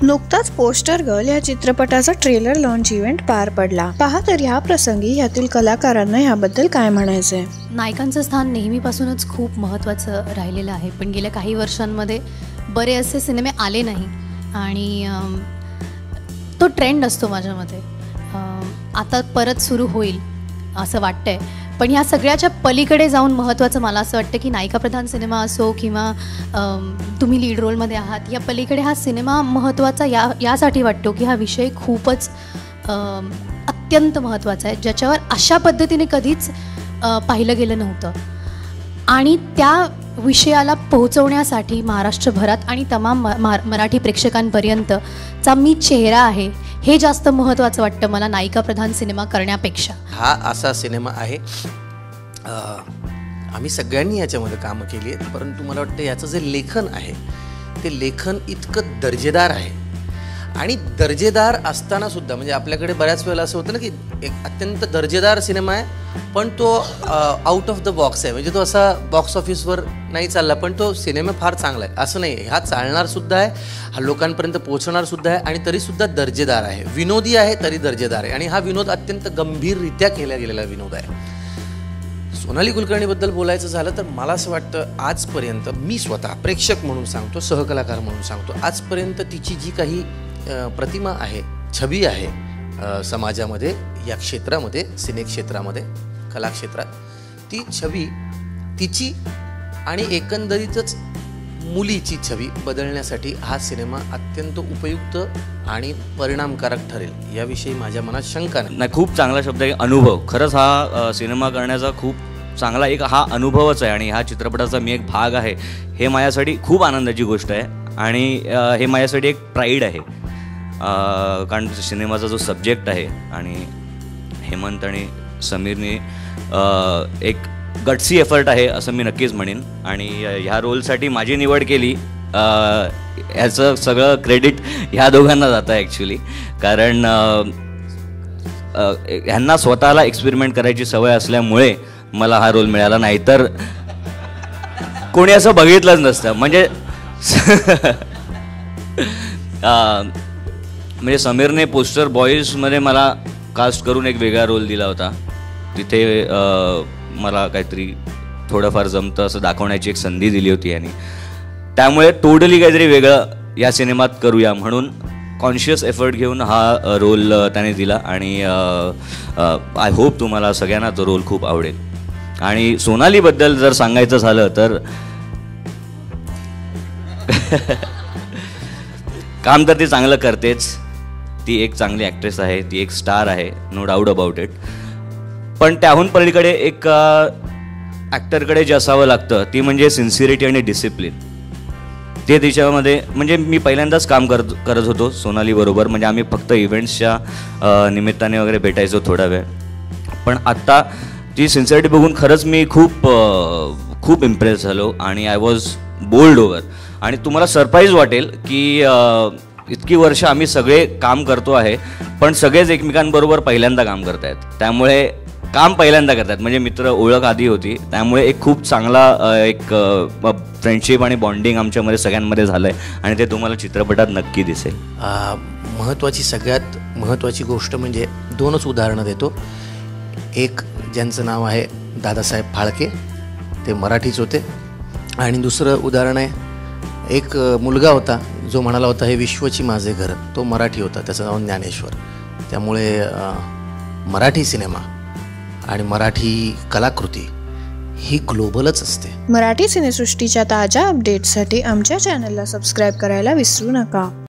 नुकताच poster girl या चित्रपटाचा ट्रेलर लॉन्च इव्हेंट पार पडला। पहा तर ह्या प्रसंगी यातील कलाकारांना याबद्दल काय म्हणायचंय। नायकांचं स्थान नेहमीपासूनच खूप महत्त्वाचं राहिलेलं आहे, पण गेल्या काही वर्षांमध्ये बरे असे सिनेमे आले नाही आणि तो ट्रेंड असतो माझ्या मते। आता परत सुरू होईल असं वाटतंय, पण ह्या सगळ्याच्या पलीकडे जाऊन महत्त्वाचं मला असं वाटतं की नायिका प्रधान सिनेमा असो किंवा तुम्ही लीड रोलमध्ये आहात, या पलीकडे हा सिनेमा महत्त्वाचा यासाठी वाटतो की हा विषय खूपच अत्यंत महत्त्वाचा आहे, ज्याच्यावर अशा पद्धतीने कधीच पाहिलं गेलं नव्हतं। आणि त्या विषयाला पोहोचवण्यासाठी महाराष्ट्रभरात आणि तमाम मराठी प्रेक्षकांपर्यंतचा मी चेहरा आहे, हे जास्त महत्त्वाचं वाटतं मला नायिका प्रधान सिनेमा करण्यापेक्षा। हा असा सिनेमा आहे, आम्ही सगळ्यांनी याच्यामध्ये कामं केली आहेत, परंतु मला वाटतं याचं जे लेखन आहे ते लेखन इतकं दर्जेदार आहे। आणि दर्जेदार असताना सुद्धा म्हणजे आपल्याकडे बऱ्याच वेळेला असं होतं ना की एक अत्यंत दर्जेदार सिनेमा आहे पण तो आउट ऑफ द बॉक्स आहे, म्हणजे तो असा बॉक्स ऑफिसवर नाही चालला पण तो सिनेमा फार चांगला आहे असं नाही। हा चालणार सुद्धा आहे, हा लोकांपर्यंत पोहोचणार सुद्धा आहे आणि तरीसुद्धा दर्जेदार आहे, विनोदी आहे तरी दर्जेदार आहे। आणि हा विनोद अत्यंत गंभीररित्या केला गेलेला विनोद आहे। सोनाली कुलकर्णीबद्दल बोलायचं झालं तर मला असं वाटतं आजपर्यंत, मी स्वतः प्रेक्षक म्हणून सांगतो, सहकलाकार म्हणून सांगतो, आजपर्यंत तिची जी काही प्रतिमा आहे, छबी आहे समाजामध्ये, या क्षेत्रामध्ये, सिने क्षेत्रामध्ये, कला क्षेत्रात, ती छबी तिची आणि एकंदरीतच मुलीची छबी बदलण्यासाठी हा सिनेमा अत्यंत उपयुक्त आणि परिणामकारक ठरेल याविषयी माझ्या मनात शंका नाही। खूप चांगला शब्द आहे अनुभव। खरंच हा सिनेमा करण्याचा खूप चांगला एक हा अनुभवच आहे आणि ह्या चित्रपटाचा मी एक भाग आहे, हे माझ्यासाठी खूप आनंदाची गोष्ट आहे आणि हे माझ्यासाठी एक प्राईड आहे। कारण सिनेमाचा जो सब्जेक्ट आहे आणि हेमंत आणि समीरने एक गट्सी एफर्ट आहे असं मी नक्कीच म्हणेन। आणि ह्या रोलसाठी माझी निवड केली ह्याचं सगळं क्रेडिट ह्या दोघांना जातं ॲक्च्युली, कारण ह्यांना स्वतःला एक्सपेरिमेंट करायची सवय असल्यामुळे मला हा रोल मिळाला, नाही तर कोणी असं बघितलंच नसतं। म्हणजे समीरने पोस्टर बॉईजमध्ये मला कास्ट करून एक वेगळा रोल दिला होता, तिथे मला काहीतरी थोडंफार जमतं असं दाखवण्याची एक संधी दिली होती आणि त्यामुळे टोटली काहीतरी वेगळं या सिनेमात करूया म्हणून कॉन्शियस एफर्ट घेऊन हा रोल त्याने दिला आणि आय होप तुम्हाला सगळ्यांना तो रोल खूप आवडेल। आणि सोनालीबद्दल जर सांगायचं झालं तर काम तर ती चांगलं करतेच, ती एक चांगली ॲक्ट्रेस आहे, ती एक स्टार आहे, नो डाऊट अबाउट इट। पण त्याहून पलीकडे एक ॲक्टरकडे जे असावं लागतं ती म्हणजे सिन्सिरिटी आणि डिसिप्लिन। ते तिच्यामध्ये म्हणजे मी पहिल्यांदाच काम करत होतो सोनालीबरोबर, म्हणजे आम्ही फक्त इव्हेंट्सच्या निमित्ताने वगैरे भेटायचो थोडा वेळ, पण आत्ता ती सिन्सिरिटी बघून खरंच मी खूप इम्प्रेस झालो आणि आय वॉज बोल्ड ओव्हर। आणि तुम्हाला सरप्राईज वाटेल की इतकी वर्ष आम्ही सगळे काम करतो आहे पण सगळेच एकमेकांबरोबर पहिल्यांदा काम करत आहेत, त्यामुळे काम पहिल्यांदा करतात, म्हणजे मित्र ओळख आधी होती, त्यामुळे एक खूप चांगला एक फ्रेंडशिप आणि बॉन्डिंग आमच्यामध्ये सगळ्यांमध्ये झालं आहे आणि ते तुम्हाला चित्रपटात नक्की दिसेल। सगळ्यात महत्त्वाची गोष्ट म्हणजे दोनच उदाहरणं देतो। एक ज्यांचं नाव आहे दादासाहेब फाळके, ते मराठीच होते, आणि दुसरं उदाहरण आहे एक मुलगा होता जो म्हणाला होता हे विश्वची माझे घर, तो मराठी होता, त्याचं नाव ज्ञानेश्वर। त्यामुळे मराठी सिनेमा आणि मराठी कलाकृती ही ग्लोबलच असते। मराठी सिनेसृष्टीच्या ताज्या अपडेट्ससाठी आमच्या चॅनलला सबस्क्राईब करायला विसरू नका।